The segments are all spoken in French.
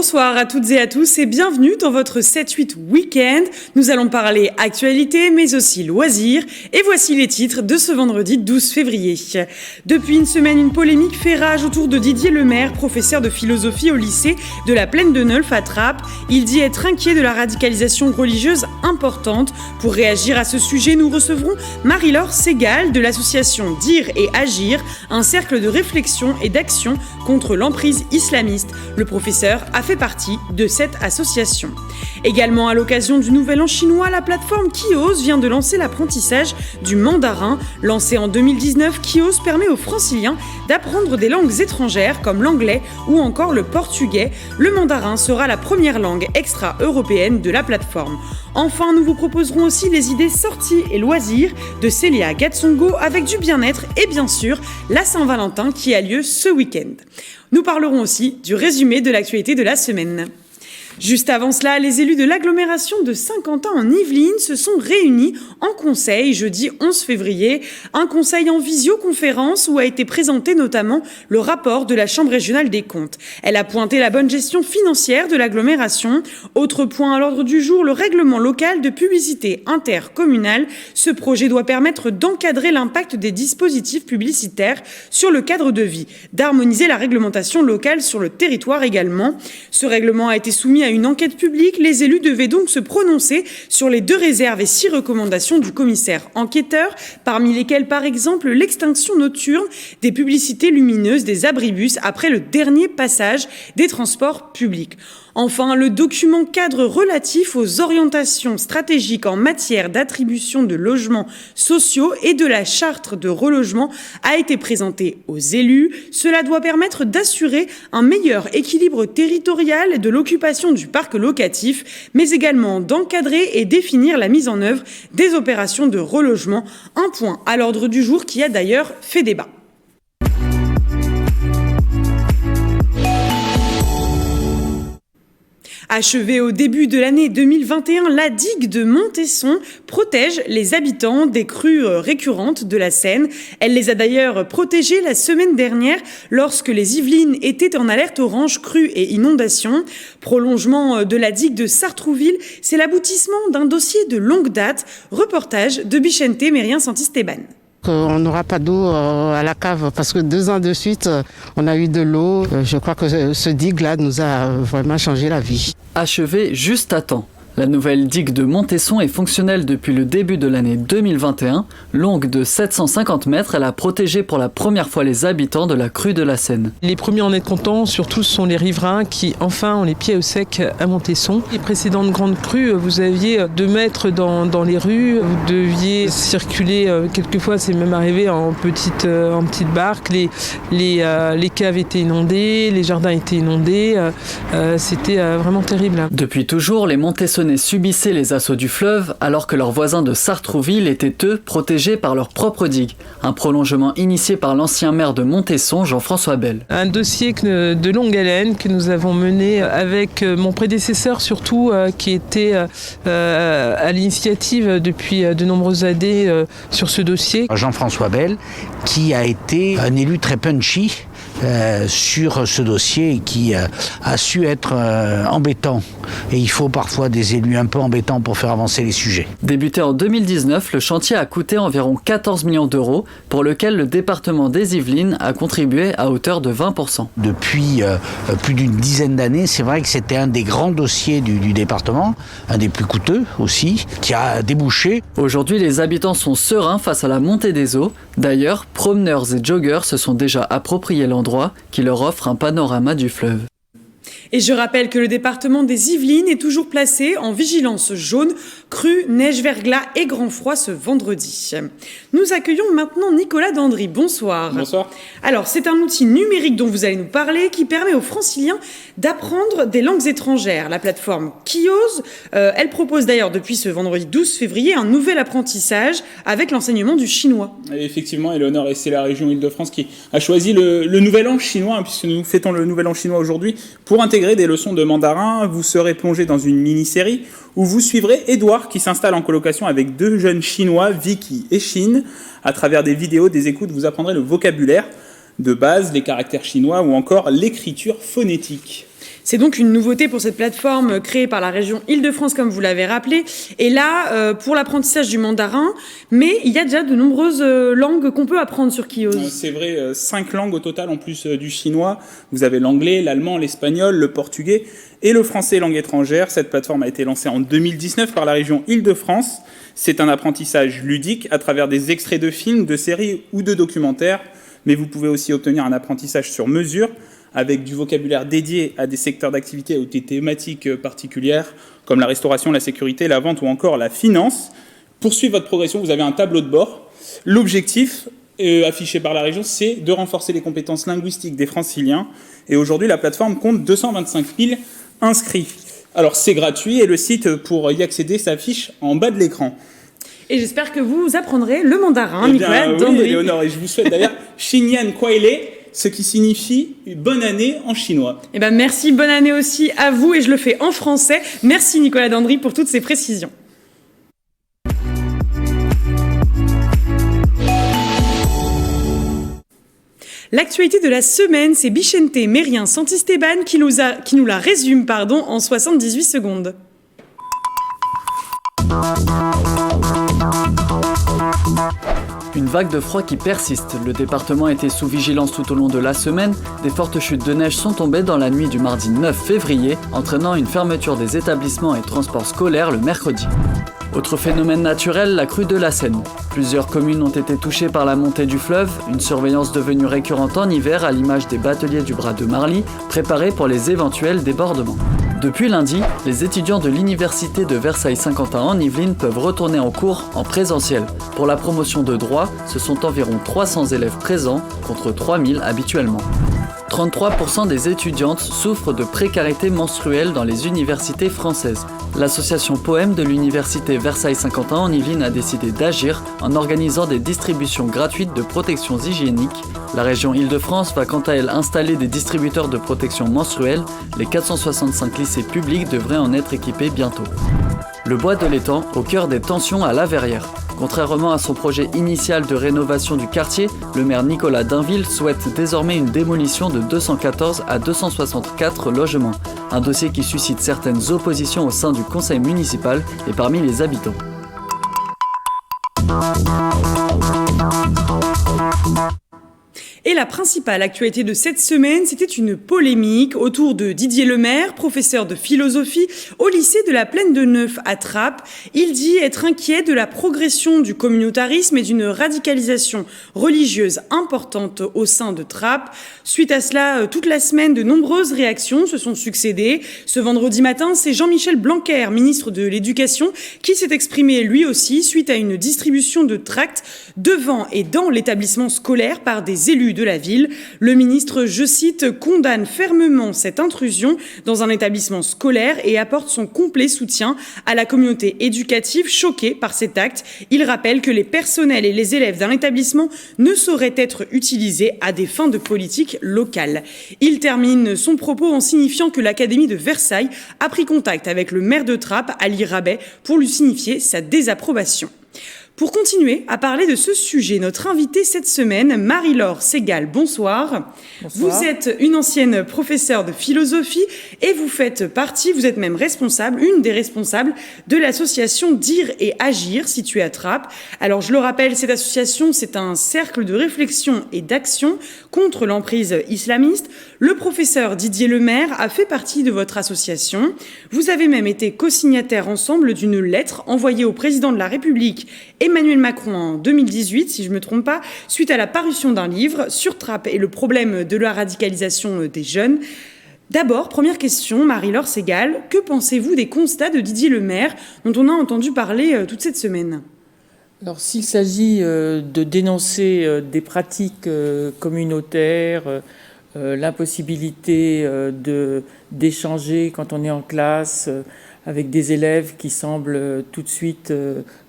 Bonsoir à toutes et à tous et bienvenue dans votre 7-8 Week-end. Nous allons parler actualité mais aussi loisirs et voici les titres de ce vendredi 12 février. Depuis une semaine, une polémique fait rage autour de Didier Lemaire, professeur de philosophie au lycée de la Plaine de Neulf à Trappes. Il dit être inquiet de la radicalisation religieuse importante. Pour réagir à ce sujet, nous recevrons Marie-Laure Segal de l'association Dire et Agir, un cercle de réflexion et d'action contre l'emprise islamiste. Le professeur a fait partie de cette association. Également à l'occasion du Nouvel An chinois, la plateforme Kios vient de lancer l'apprentissage du mandarin. Lancé en 2019, Kios permet aux franciliens d'apprendre des langues étrangères comme l'anglais ou encore le portugais. Le mandarin sera la première langue extra-européenne de la plateforme. Enfin, nous vous proposerons aussi les idées sorties et loisirs de Célia Gatsongo avec du bien-être et bien sûr la Saint-Valentin qui a lieu ce week-end. Nous parlerons aussi du résumé de l'actualité de la semaine. Juste avant cela, les élus de l'agglomération de Saint-Quentin en Yvelines se sont réunis en conseil jeudi 11 février. Un conseil en visioconférence où a été présenté notamment le rapport de la Chambre régionale des comptes. Elle a pointé la bonne gestion financière de l'agglomération. Autre point à l'ordre du jour, le règlement local de publicité intercommunale. Ce projet doit permettre d'encadrer l'impact des dispositifs publicitaires sur le cadre de vie, d'harmoniser la réglementation locale sur le territoire également. Ce règlement a été soumis à une enquête publique. Les élus devaient donc se prononcer sur les 2 réserves et 6 recommandations du commissaire enquêteur, parmi lesquelles par exemple l'extinction nocturne des publicités lumineuses des abribus après le dernier passage des transports publics. Enfin, le document cadre relatif aux orientations stratégiques en matière d'attribution de logements sociaux et de la charte de relogement a été présenté aux élus. Cela doit permettre d'assurer un meilleur équilibre territorial de l'occupation du parc locatif, mais également d'encadrer et définir la mise en œuvre des opérations de relogement. Un point à l'ordre du jour qui a d'ailleurs fait débat. Achevée au début de l'année 2021, la digue de Montesson protège les habitants des crues récurrentes de la Seine. Elle les a d'ailleurs protégés la semaine dernière lorsque les Yvelines étaient en alerte orange crue et inondation. Prolongement de la digue de Sartrouville, c'est l'aboutissement d'un dossier de longue date. Reportage de Bichente Mérien Santisteban. On n'aura pas d'eau à la cave parce que 2 ans de suite, on a eu de l'eau. Je crois que ce digue-là nous a vraiment changé la vie. Achevé juste à temps. La nouvelle digue de Montesson est fonctionnelle depuis le début de l'année 2021. Longue de 750 mètres, elle a protégé pour la première fois les habitants de la crue de la Seine. Les premiers à en être contents, surtout, ce sont les riverains qui, enfin, ont les pieds au sec à Montesson. Les précédentes grandes crues, vous aviez 2 mètres dans les rues. Vous deviez circuler, quelquefois, c'est même arrivé en petite barque. Les caves étaient inondées, les jardins étaient inondés. C'était vraiment terrible. Depuis toujours, les Montessonnais subissaient les assauts du fleuve alors que leurs voisins de Sartrouville étaient eux protégés par leur propre digue. Un prolongement initié par l'ancien maire de Montesson, Jean-François Bel. Un dossier de longue haleine que nous avons mené avec mon prédécesseur surtout qui était à l'initiative depuis de nombreuses années sur ce dossier. Jean-François Bel qui a été un élu très punchy sur ce dossier qui a su être embêtant. Et il faut parfois des élus un peu embêtants pour faire avancer les sujets. Débuté en 2019, le chantier a coûté environ 14 millions d'euros, pour lequel le département des Yvelines a contribué à hauteur de 20%. Depuis plus d'une dizaine d'années, c'est vrai que c'était un des grands dossiers du département, un des plus coûteux aussi, qui a débouché. Aujourd'hui, les habitants sont sereins face à la montée des eaux. D'ailleurs, promeneurs et joggeurs se sont déjà approprié l'endroit qui leur offre un panorama du fleuve. Et je rappelle que le département des Yvelines est toujours placé en vigilance jaune, crue, neige, verglas et grand froid ce vendredi. Nous accueillons maintenant Nicolas Dandry. Bonsoir. Bonsoir. Alors, c'est un outil numérique dont vous allez nous parler qui permet aux franciliens d'apprendre des langues étrangères. La plateforme Kios, elle propose d'ailleurs depuis ce vendredi 12 février un nouvel apprentissage avec l'enseignement du chinois. Et effectivement, Éléonore, et c'est la région Île-de-France qui a choisi le Nouvel An chinois, puisque nous fêtons le Nouvel An chinois aujourd'hui, pour intégrer des leçons de mandarin. Vous serez plongé dans une mini-série où vous suivrez Édouard qui s'installe en colocation avec 2 jeunes Chinois, Vicky et Shin. À travers des vidéos, des écoutes, vous apprendrez le vocabulaire de base, les caractères chinois ou encore l'écriture phonétique. C'est donc une nouveauté pour cette plateforme créée par la région Île-de-France, comme vous l'avez rappelé. Et là, pour l'apprentissage du mandarin, mais il y a déjà de nombreuses langues qu'on peut apprendre sur Kiosk. C'est vrai, 5 langues au total en plus du chinois. Vous avez l'anglais, l'allemand, l'espagnol, le portugais et le français langue étrangère. Cette plateforme a été lancée en 2019 par la région Île-de-France. C'est un apprentissage ludique à travers des extraits de films, de séries ou de documentaires. Mais vous pouvez aussi obtenir un apprentissage sur mesure avec du vocabulaire dédié à des secteurs d'activité ou des thématiques particulières, comme la restauration, la sécurité, la vente ou encore la finance. Pour suivre votre progression, vous avez un tableau de bord. L'objectif, affiché par la région, c'est de renforcer les compétences linguistiques des franciliens. Et aujourd'hui, la plateforme compte 225 000 inscrits. Alors, c'est gratuit et le site pour y accéder s'affiche en bas de l'écran. Et j'espère que vous apprendrez le mandarin, Nicolas Dandry. Oui, Éléonore, et je vous souhaite d'ailleurs Xinyan Kuaile, ce qui signifie bonne année en chinois. Eh ben merci, bonne année aussi à vous, et je le fais en français. Merci Nicolas Dandry pour toutes ces précisions. L'actualité de la semaine, c'est Vicente Mérien Santisteban qui nous la résume en 78 secondes. Une vague de froid qui persiste. Le département était sous vigilance tout au long de la semaine. Des fortes chutes de neige sont tombées dans la nuit du mardi 9 février, entraînant une fermeture des établissements et transports scolaires le mercredi. Autre phénomène naturel, la crue de la Seine. Plusieurs communes ont été touchées par la montée du fleuve, une surveillance devenue récurrente en hiver à l'image des bateliers du bras de Marly, préparés pour les éventuels débordements. Depuis lundi, les étudiants de l'université de Versailles-Saint-Quentin en Yvelines peuvent retourner en cours en présentiel. Pour la promotion de droit, ce sont environ 300 élèves présents contre 3000 habituellement. 33% des étudiantes souffrent de précarité menstruelle dans les universités françaises. L'association Poème de l'université Versailles-Saint-Quentin en Yvelines a décidé d'agir en organisant des distributions gratuites de protections hygiéniques. La région Île-de-France va quant à elle installer des distributeurs de protection menstruelle. Les 465 lycées publics devraient en être équipés bientôt. Le bois de l'étang, au cœur des tensions à La Verrière. Contrairement à son projet initial de rénovation du quartier, le maire Nicolas Dainville souhaite désormais une démolition de 214 à 264 logements. Un dossier qui suscite certaines oppositions au sein du conseil municipal et parmi les habitants. Et la principale actualité de cette semaine, c'était une polémique autour de Didier Lemaire, professeur de philosophie au lycée de la Plaine de Neuf à Trappes. Il dit être inquiet de la progression du communautarisme et d'une radicalisation religieuse importante au sein de Trappes. Suite à cela, toute la semaine, de nombreuses réactions se sont succédées. Ce vendredi matin, c'est Jean-Michel Blanquer, ministre de l'Éducation, qui s'est exprimé lui aussi suite à une distribution de tracts devant et dans l'établissement scolaire par des élus de la ville. Le ministre, je cite, condamne fermement cette intrusion dans un établissement scolaire et apporte son complet soutien à la communauté éducative choquée par cet acte. Il rappelle que les personnels et les élèves d'un établissement ne sauraient être utilisés à des fins de politique locale. Il termine son propos en signifiant que l'Académie de Versailles a pris contact avec le maire de Trappes, Ali Rabet, pour lui signifier sa désapprobation. Pour continuer à parler de ce sujet, notre invitée cette semaine, Marie-Laure Segal, bonsoir. Bonsoir. Vous êtes une ancienne professeure de philosophie et vous êtes même responsable, une des responsables de l'association Dire et Agir, située à Trappes. Alors je le rappelle, cette association, c'est un cercle de réflexion et d'action contre l'emprise islamiste. Le professeur Didier Lemaire a fait partie de votre association. Vous avez même été co-signataire ensemble d'une lettre envoyée au président de la République Emmanuel Macron en 2018, si je ne me trompe pas, suite à la parution d'un livre sur Trappes et le problème de la radicalisation des jeunes. D'abord, première question, Marie-Laure Segal, que pensez-vous des constats de Didier Lemaire dont on a entendu parler toute cette semaine ? Alors, s'il s'agit de dénoncer des pratiques communautaires, l'impossibilité d'échanger quand on est en classe avec des élèves qui semblent tout de suite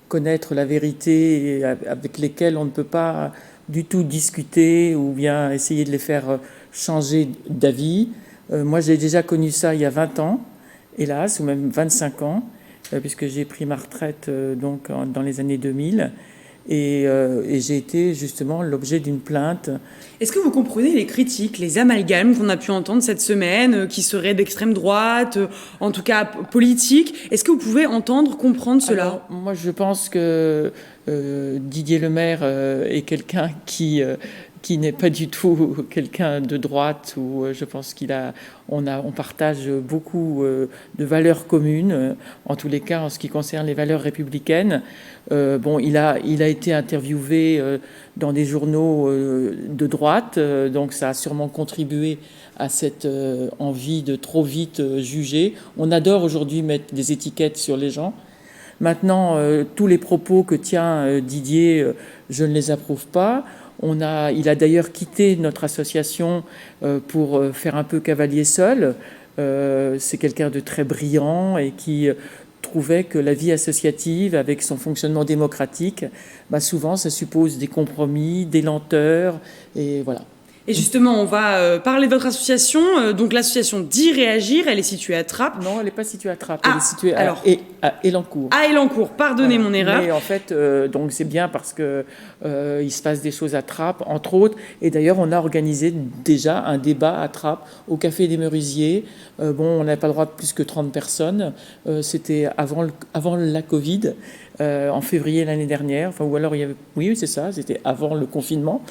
connaître la vérité et avec lesquels on ne peut pas du tout discuter ou bien essayer de les faire changer d'avis. Moi, j'ai déjà connu ça il y a 20 ans, hélas, ou même 25 ans, puisque j'ai pris ma retraite donc dans les années 2000. et j'ai été justement l'objet d'une plainte. Est-ce que vous comprenez les critiques, les amalgames qu'on a pu entendre cette semaine, qui seraient d'extrême droite, en tout cas politique? Est-ce que vous pouvez comprendre cela? Alors, moi, je pense que Didier Lemaire est quelqu'un qui n'est pas du tout quelqu'un de droite, où je pense on partage beaucoup de valeurs communes, en tous les cas en ce qui concerne les valeurs républicaines. Il a été interviewé dans des journaux de droite, donc ça a sûrement contribué à cette envie de trop vite juger. On adore aujourd'hui mettre des étiquettes sur les gens. Maintenant, tous les propos que tient Didier, je ne les approuve pas. Il a d'ailleurs quitté notre association pour faire un peu cavalier seul. C'est quelqu'un de très brillant et qui trouvait que la vie associative, avec son fonctionnement démocratique, souvent ça suppose des compromis, des lenteurs, et voilà. Et justement, on va parler de votre association. Donc l'association Dit Réagir, elle est située à Trappes. Non, elle n'est pas située à Trappes, elle est située à Élancourt. À Élancourt, pardonnez mon erreur. Mais en fait, donc c'est bien parce que il se passe des choses à Trappes, entre autres. Et d'ailleurs, on a organisé déjà un débat à Trappes, au Café des Merisiers. On n'avait pas le droit de plus que 30 personnes. C'était avant la Covid. En février l'année dernière, ou alors oui, c'est ça, c'était avant le confinement.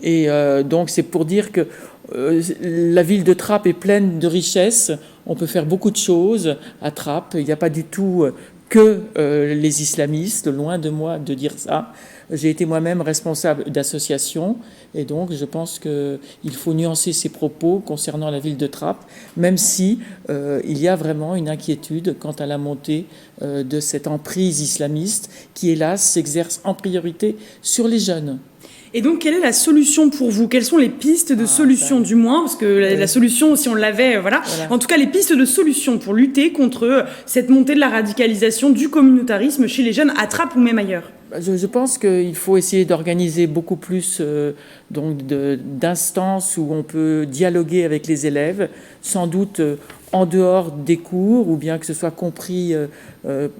Et donc c'est pour dire que la ville de Trappes est pleine de richesses. On peut faire beaucoup de choses à Trappes. Il n'y a pas du tout que les islamistes, loin de moi de dire ça. J'ai été moi-même responsable d'association et donc je pense qu'il faut nuancer ses propos concernant la ville de Trappes, même si il y a vraiment une inquiétude quant à la montée de cette emprise islamiste qui, hélas, s'exerce en priorité sur les jeunes. Et donc, quelle est la solution pour vous? Quelles sont les pistes de solution, du moins? Parce que la solution, si on l'avait, voilà. En tout cas, les pistes de solution pour lutter contre cette montée de la radicalisation, du communautarisme chez les jeunes à Trappes ou même ailleurs. Je pense qu'il faut essayer d'organiser beaucoup plus d'instances où on peut dialoguer avec les élèves, sans doute en dehors des cours, ou bien que ce soit compris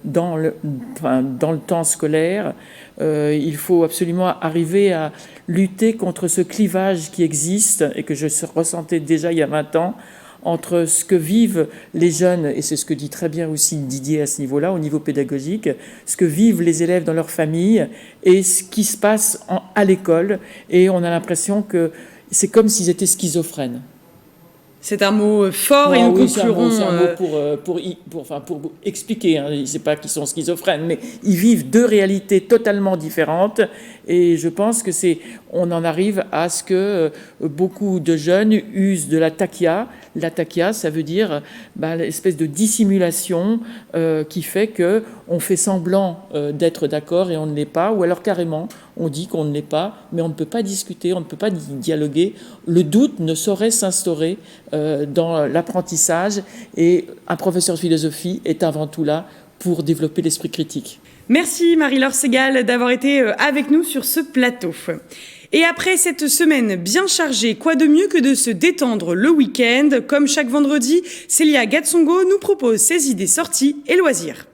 dans le temps scolaire. Il faut absolument arriver à lutter contre ce clivage qui existe et que je ressentais déjà il y a 20 ans, entre ce que vivent les jeunes, et c'est ce que dit très bien aussi Didier à ce niveau-là, au niveau pédagogique, ce que vivent les élèves dans leur famille et ce qui se passe à l'école. Et on a l'impression que c'est comme s'ils étaient schizophrènes. C'est un mot fort et nous conclurons... C'est un mot pour expliquer, c'est pas qu'ils sont schizophrènes, mais ils vivent deux réalités totalement différentes. Et je pense que on en arrive à ce que beaucoup de jeunes usent de la taqia. La taqia, ça veut dire l'espèce de dissimulation qui fait que on fait semblant d'être d'accord et on ne l'est pas, ou alors carrément on dit qu'on ne l'est pas, mais on ne peut pas discuter, on ne peut pas dialoguer. Le doute ne saurait s'instaurer dans l'apprentissage, et un professeur de philosophie est avant tout là pour développer l'esprit critique. Merci Marie-Laure Segal d'avoir été avec nous sur ce plateau. Et après cette semaine bien chargée, quoi de mieux que de se détendre le week-end? Comme chaque vendredi, Célia Gatsongo nous propose ses idées sorties et loisirs.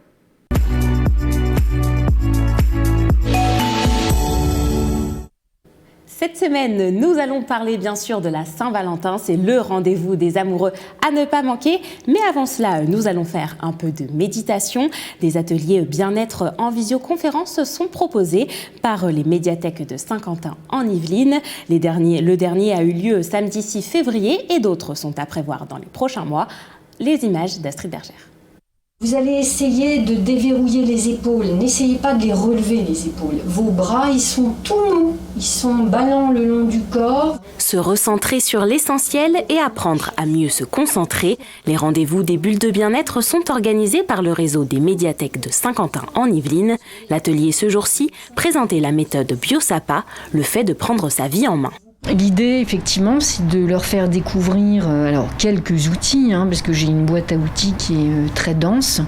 Cette semaine, nous allons parler bien sûr de la Saint-Valentin. C'est le rendez-vous des amoureux à ne pas manquer. Mais avant cela, nous allons faire un peu de méditation. Des ateliers bien-être en visioconférence sont proposés par les médiathèques de Saint-Quentin en Yvelines. Le dernier a eu lieu samedi 6 février et d'autres sont à prévoir dans les prochains mois. Les images d'Astrid Bergère. Vous allez essayer de déverrouiller les épaules. N'essayez pas de les relever, les épaules. Vos bras, ils sont tout mous. Ils sont ballants le long du corps. Se recentrer sur l'essentiel et apprendre à mieux se concentrer. Les rendez-vous des bulles de bien-être sont organisés par le réseau des médiathèques de Saint-Quentin en Yvelines. L'atelier ce jour-ci présentait la méthode BioSapa, le fait de prendre sa vie en main. L'idée, effectivement, c'est de leur faire découvrir quelques outils, parce que j'ai une boîte à outils qui est très dense,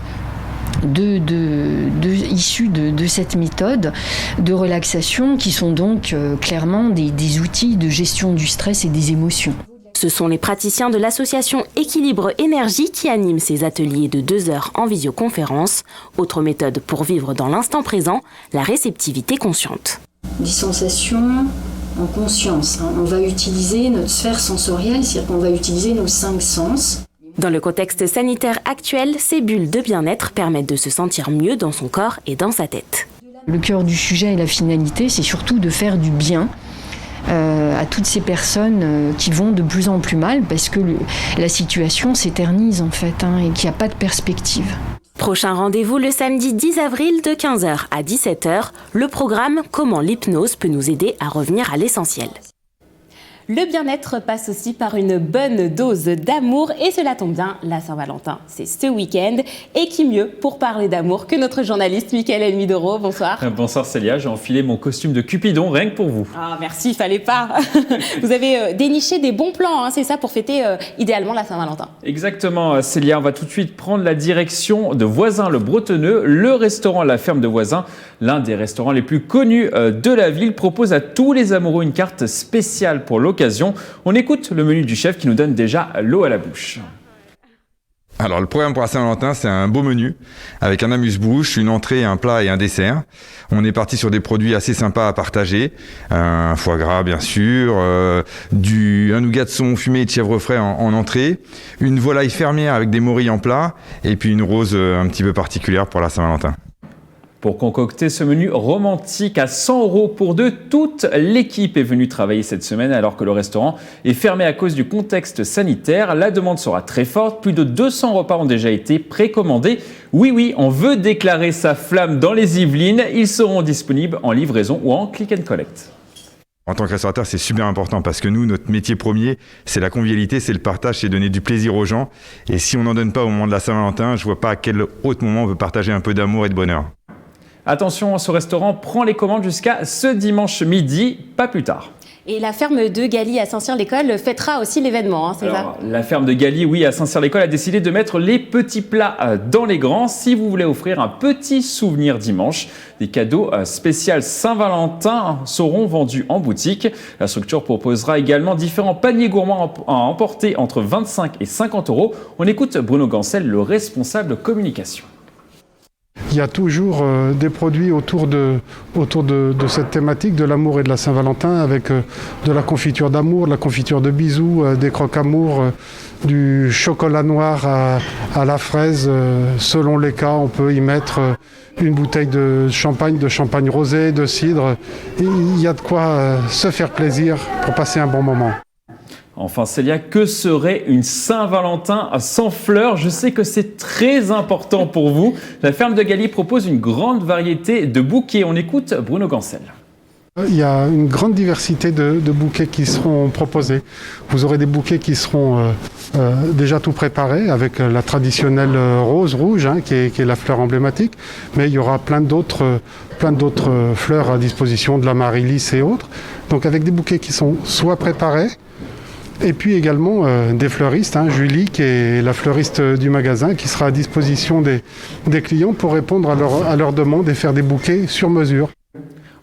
issus de cette méthode de relaxation, qui sont donc clairement des outils de gestion du stress et des émotions. Ce sont les praticiens de l'association Équilibre Énergie qui animent ces ateliers de 2 heures en visioconférence. Autre méthode pour vivre dans l'instant présent, la réceptivité consciente. Des sensations en conscience. On va utiliser notre sphère sensorielle, c'est-à-dire qu'on va utiliser nos 5 sens. Dans le contexte sanitaire actuel, ces bulles de bien-être permettent de se sentir mieux dans son corps et dans sa tête. Le cœur du sujet et la finalité, c'est surtout de faire du bien à toutes ces personnes qui vont de plus en plus mal parce que la situation s'éternise en fait et qu'il n'y a pas de perspective. Prochain rendez-vous le samedi 10 avril de 15h à 17h. Le programme « Comment l'hypnose peut nous aider à revenir à l'essentiel ». Le bien-être passe aussi par une bonne dose d'amour et cela tombe bien, la Saint-Valentin, c'est ce week-end. Et qui mieux pour parler d'amour que notre journaliste Mickaël Elmidoro. Bonsoir. Bonsoir Célia, j'ai enfilé mon costume de Cupidon rien que pour vous. Ah merci, fallait pas. Vous avez déniché des bons plans, c'est ça, pour fêter idéalement la Saint-Valentin. Exactement Célia, on va tout de suite prendre la direction de Voisins-le-Bretonneux. Le restaurant La Ferme de Voisins, l'un des restaurants les plus connus de la ville, propose à tous les amoureux une carte spéciale pour l'occasion. On écoute le menu du chef qui nous donne déjà l'eau à la bouche. Alors le programme pour la Saint-Valentin, c'est un beau menu avec un amuse-bouche, une entrée, un plat et un dessert. On est parti sur des produits assez sympas à partager, un foie gras bien sûr, un nougat de saumon fumé et de chèvre frais en entrée, une volaille fermière avec des morilles en plat et puis une rose un petit peu particulière pour la Saint-Valentin. Pour concocter ce menu romantique à 100 € pour deux, toute l'équipe est venue travailler cette semaine alors que le restaurant est fermé à cause du contexte sanitaire. La demande sera très forte, plus de 200 repas ont déjà été précommandés. Oui, on veut déclarer sa flamme dans les Yvelines. Ils seront disponibles en livraison ou en click and collect. En tant que restaurateur, c'est super important parce que nous, notre métier premier, c'est la convivialité, c'est le partage, c'est donner du plaisir aux gens. Et si on n'en donne pas au moment de la Saint-Valentin, je ne vois pas à quel autre moment on peut partager un peu d'amour et de bonheur. Attention, ce restaurant prend les commandes jusqu'à ce dimanche midi, pas plus tard. Et la ferme de Galie à Saint-Cyr-l'École fêtera aussi l'événement, c'est ça ? La ferme de Galie, oui, à Saint-Cyr-l'École a décidé de mettre les petits plats dans les grands. Si vous voulez offrir un petit souvenir dimanche, des cadeaux spéciaux Saint-Valentin seront vendus en boutique. La structure proposera également différents paniers gourmands à emporter entre 25 et 50 €. On écoute Bruno Gancel, le responsable communication. Il y a toujours des produits autour de cette thématique de l'amour et de la Saint-Valentin avec de la confiture d'amour, de la confiture de bisous, des croque-amour, du chocolat noir à la fraise. Selon les cas, on peut y mettre une bouteille de champagne rosé, de cidre. Il y a de quoi se faire plaisir pour passer un bon moment. Enfin Célia, que serait une Saint-Valentin sans fleurs ? Je sais que c'est très important pour vous. La ferme de Galie propose une grande variété de bouquets. On écoute Bruno Gancel. Il y a une grande diversité de bouquets qui seront proposés. Vous aurez des bouquets qui seront déjà tout préparés avec la traditionnelle rose rouge qui est la fleur emblématique, mais il y aura plein d'autres fleurs à disposition, de l'amaryllis et autres. Donc avec des bouquets qui sont soit préparés, et puis également des fleuristes, Julie qui est la fleuriste du magasin qui sera à disposition des clients pour répondre à leurs demandes et faire des bouquets sur mesure.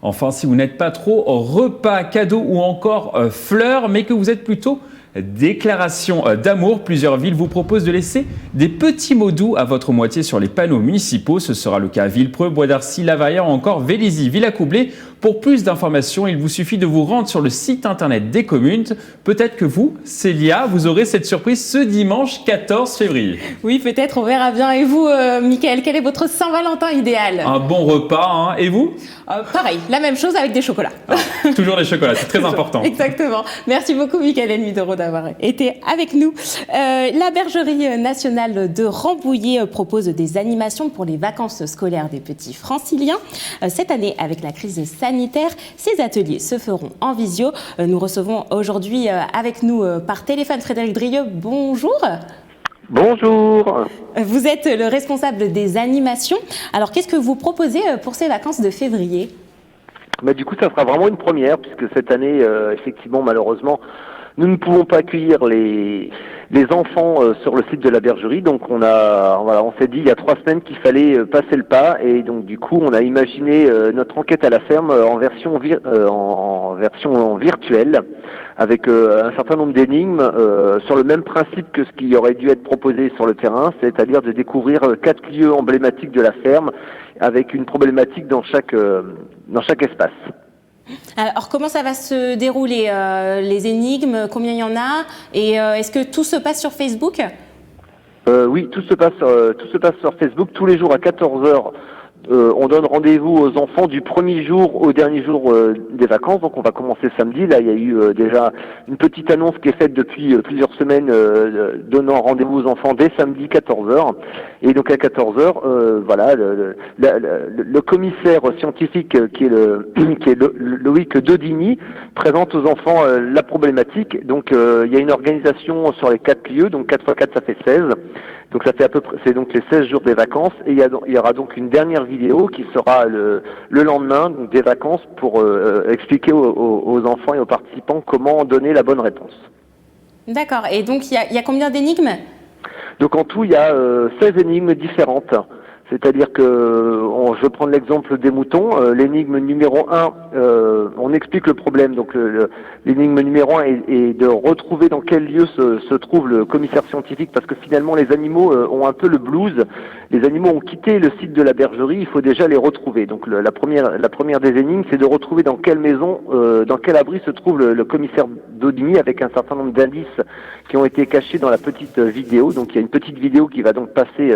Enfin, si vous n'êtes pas trop repas, cadeaux ou encore fleurs, mais que vous êtes plutôt déclaration d'amour, plusieurs villes vous proposent de laisser des petits mots doux à votre moitié sur les panneaux municipaux. Ce sera le cas à Villepreux, Bois d'Arcy, Lavaillard ou encore Vélizy, Villacoublay. Pour plus d'informations, il vous suffit de vous rendre sur le site internet des communes. Peut-être que vous, Célia, vous aurez cette surprise ce dimanche 14 février. Oui, peut-être, on verra bien. Et vous, Mickaël, quel est votre Saint-Valentin idéal ? Un bon repas, et vous ? Pareil, la même chose avec des chocolats. Toujours des chocolats, c'est très important. Exactement. Merci beaucoup, Mickaël Elmidoro, d'avoir été avec nous. La Bergerie nationale de Rambouillet propose des animations pour les vacances scolaires des petits franciliens. Cette année, avec la crise sanitaire, ces ateliers se feront en visio. Nous recevons aujourd'hui avec nous par téléphone Frédéric Drieux. Bonjour. Bonjour. Vous êtes le responsable des animations. Alors, qu'est-ce que vous proposez pour ces vacances de février ? Du coup, ça sera vraiment une première, puisque cette année, effectivement, malheureusement, Nous ne pouvons pas accueillir les enfants sur le site de la bergerie, donc on s'est dit il y a 3 semaines qu'il fallait passer le pas, et donc du coup on a imaginé notre enquête à la ferme en version virtuelle, avec un certain nombre d'énigmes sur le même principe que ce qui aurait dû être proposé sur le terrain, c'est-à-dire de découvrir 4 lieux emblématiques de la ferme avec une problématique dans chaque espace. Alors, comment ça va se dérouler, les énigmes, combien il y en a, et est-ce que tout se passe sur Facebook ? Oui, tout se passe sur Facebook tous les jours à 14h. On donne rendez-vous aux enfants du premier jour au dernier jour des vacances. Donc on va commencer samedi. Là, il y a eu déjà une petite annonce qui est faite depuis plusieurs semaines donnant rendez-vous aux enfants dès samedi 14h. Et donc à 14h, voilà, le commissaire scientifique qui est Loïc Dodini présente aux enfants la problématique. Donc il y a une organisation sur les 4 lieux. Donc 4 x 4, ça fait 16. Donc ça fait à peu près, c'est donc les 16 jours des vacances, et il y aura donc une dernière vidéo qui sera le lendemain donc des vacances pour expliquer aux enfants et aux participants comment donner la bonne réponse. D'accord, et donc il y a combien d'énigmes ? Donc en tout il y a 16 énigmes différentes. C'est-à-dire que, je vais prendre l'exemple des moutons, l'énigme numéro 1, on explique le problème. Donc l'énigme numéro 1 est de retrouver dans quel lieu se trouve le commissaire scientifique, parce que finalement les animaux ont un peu le blues. Les animaux ont quitté le site de la bergerie, il faut déjà les retrouver. Donc la première des énigmes, c'est de retrouver dans quelle maison, dans quel abri se trouve le commissaire Dodini, avec un certain nombre d'indices qui ont été cachés dans la petite vidéo. Donc il y a une petite vidéo qui va donc passer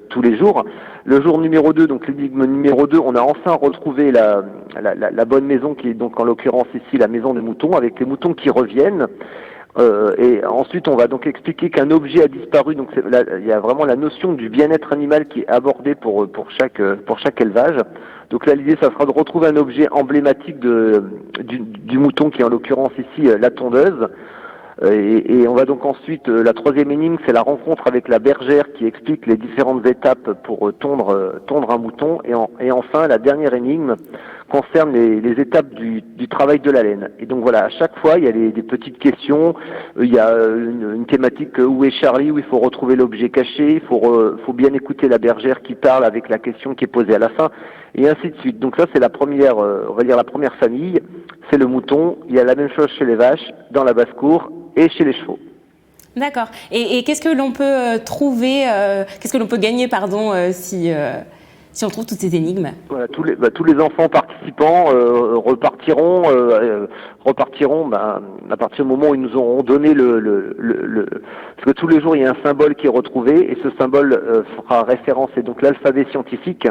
tous les jours. Le jour numéro 2, donc l'énigme numéro 2, on a enfin retrouvé la bonne maison, qui est donc en l'occurrence ici la maison des moutons, avec les moutons qui reviennent. Et ensuite, on va donc expliquer qu'un objet a disparu. Donc il y a vraiment la notion du bien-être animal qui est abordée pour chaque élevage. Donc là, l'idée, ça sera de retrouver un objet emblématique du mouton, qui est en l'occurrence ici la tondeuse. Et on va donc ensuite, la troisième énigme, c'est la rencontre avec la bergère qui explique les différentes étapes pour tondre un mouton. Et enfin, la dernière énigme concerne les étapes du travail de la laine. Et donc voilà, à chaque fois, il y a des petites questions. Il y a une thématique où est Charlie, où il faut retrouver l'objet caché. Il faut bien écouter la bergère qui parle avec la question qui est posée à la fin, et ainsi de suite. Donc ça, c'est la première, on va dire la première famille. C'est le mouton. Il y a la même chose chez les vaches, dans la basse-cour et chez les chevaux. D'accord. Et qu'est-ce que l'on peut trouver, qu'est-ce que l'on peut gagner, pardon, si on trouve toutes ces énigmes ? Voilà, tous les enfants participants repartiront à partir du moment où ils nous auront donné parce que tous les jours il y a un symbole qui est retrouvé, et ce symbole fera référence, et donc l'alphabet scientifique.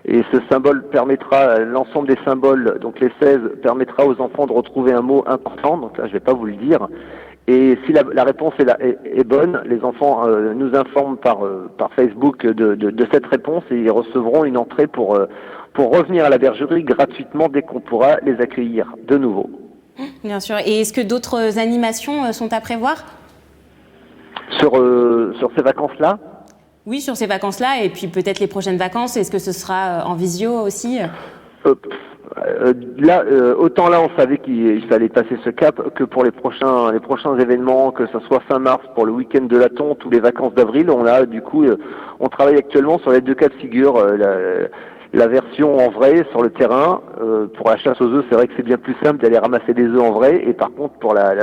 Et ce symbole permettra, l'ensemble des symboles, donc les 16, permettra aux enfants de retrouver un mot important. Donc là, je vais pas vous le dire. Et si la réponse est bonne, les enfants nous informent par Facebook de cette réponse, et ils recevront une entrée pour revenir à la bergerie gratuitement dès qu'on pourra les accueillir de nouveau. Bien sûr. Et est-ce que d'autres animations sont à prévoir ? Sur ces vacances-là ? Oui, sur ces vacances-là, et puis peut-être les prochaines vacances. Est-ce que ce sera en visio aussi ? Autant là, on savait qu'il fallait passer ce cap, que pour les prochains événements, que ce soit fin mars pour le week-end de la tonte ou les vacances d'avril, on travaille actuellement sur les 2 cas de figure. La version en vrai sur le terrain, pour la chasse aux œufs, c'est vrai que c'est bien plus simple d'aller ramasser des œufs en vrai, et par contre pour la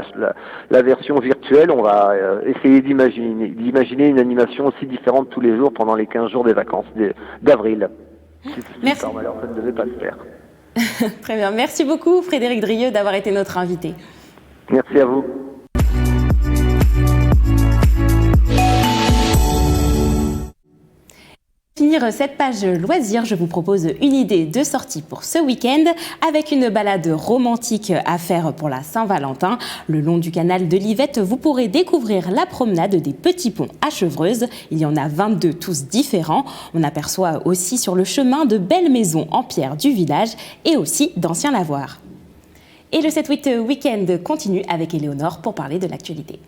version virtuelle, on va essayer d'imaginer une animation aussi différente tous les jours pendant les 15 jours des vacances d'avril. Merci. Alors ça ne devait pas se faire. Très bien. Merci beaucoup, Frédéric Drieux, d'avoir été notre invité. Merci à vous. Pour finir cette page loisirs, je vous propose une idée de sortie pour ce week-end, avec une balade romantique à faire pour la Saint-Valentin. Le long du canal de l'Yvette, vous pourrez découvrir la promenade des Petits Ponts à Chevreuse. Il y en a 22, tous différents. On aperçoit aussi sur le chemin de belles maisons en pierre du village, et aussi d'anciens lavoirs. Et le 7-8 week-end continue avec Éléonore pour parler de l'actualité.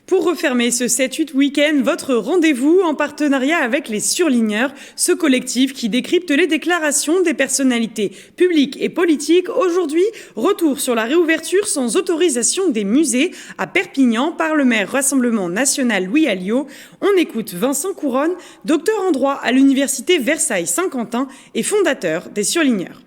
Pour refermer ce 7-8 week-end, votre rendez-vous en partenariat avec les Surligneurs, ce collectif qui décrypte les déclarations des personnalités publiques et politiques. Aujourd'hui, retour sur la réouverture sans autorisation des musées à Perpignan par le maire Rassemblement National Louis Alliot. On écoute Vincent Couronne, docteur en droit à l'université Versailles-Saint-Quentin et fondateur des Surligneurs.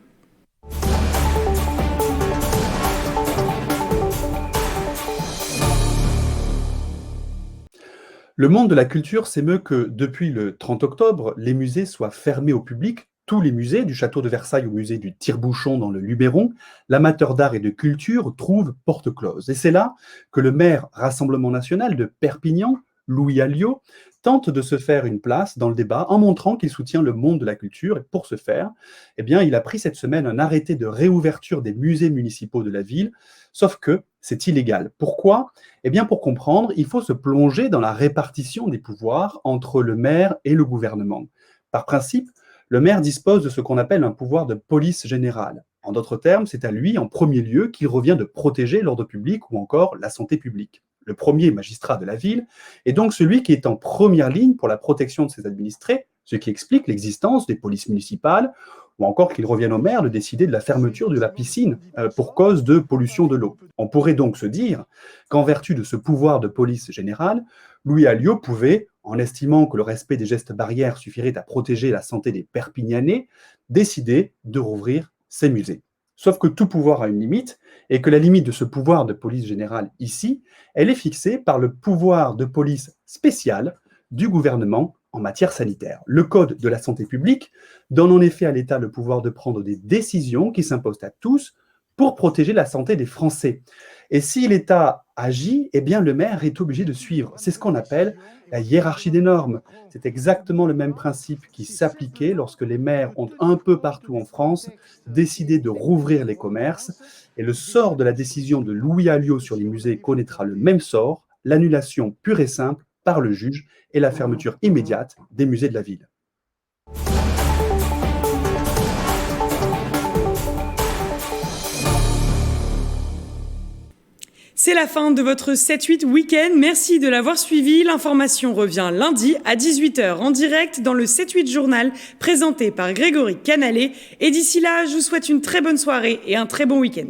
Le monde de la culture s'émeut que, depuis le 30 octobre, les musées soient fermés au public. Tous les musées, du château de Versailles au musée du Tire-Bouchon dans le Luberon, l'amateur d'art et de culture trouve porte close. Et c'est là que le maire Rassemblement National de Perpignan, Louis Alliot, tente de se faire une place dans le débat en montrant qu'il soutient le monde de la culture. Et pour ce faire, il a pris cette semaine un arrêté de réouverture des musées municipaux de la ville, sauf que c'est illégal. Pourquoi ? Pour comprendre, il faut se plonger dans la répartition des pouvoirs entre le maire et le gouvernement. Par principe, le maire dispose de ce qu'on appelle un pouvoir de police générale. En d'autres termes, c'est à lui, en premier lieu, qu'il revient de protéger l'ordre public ou encore la santé publique. Le premier magistrat de la ville est donc celui qui est en première ligne pour la protection de ses administrés, ce qui explique l'existence des polices municipales, ou encore qu'il revienne au maire de décider de la fermeture de la piscine pour cause de pollution de l'eau. On pourrait donc se dire qu'en vertu de ce pouvoir de police générale, Louis Alliot pouvait, en estimant que le respect des gestes barrières suffirait à protéger la santé des Perpignanais, décider de rouvrir ses musées. Sauf que tout pouvoir a une limite, et que la limite de ce pouvoir de police générale ici, elle est fixée par le pouvoir de police spécial du gouvernement en matière sanitaire. Le Code de la santé publique donne en effet à l'État le pouvoir de prendre des décisions qui s'imposent à tous pour protéger la santé des Français. Et si l'État agit, le maire est obligé de suivre. C'est ce qu'on appelle la hiérarchie des normes. C'est exactement le même principe qui s'appliquait lorsque les maires ont un peu partout en France décidé de rouvrir les commerces. Et le sort de la décision de Louis Alliot sur les musées connaîtra le même sort, l'annulation pure et simple par le juge et la fermeture immédiate des musées de la ville. C'est la fin de votre 7-8 week-end. Merci de l'avoir suivi. L'information revient lundi à 18h en direct dans le 7-8 journal présenté par Grégory Canalet. Et d'ici là, je vous souhaite une très bonne soirée et un très bon week-end.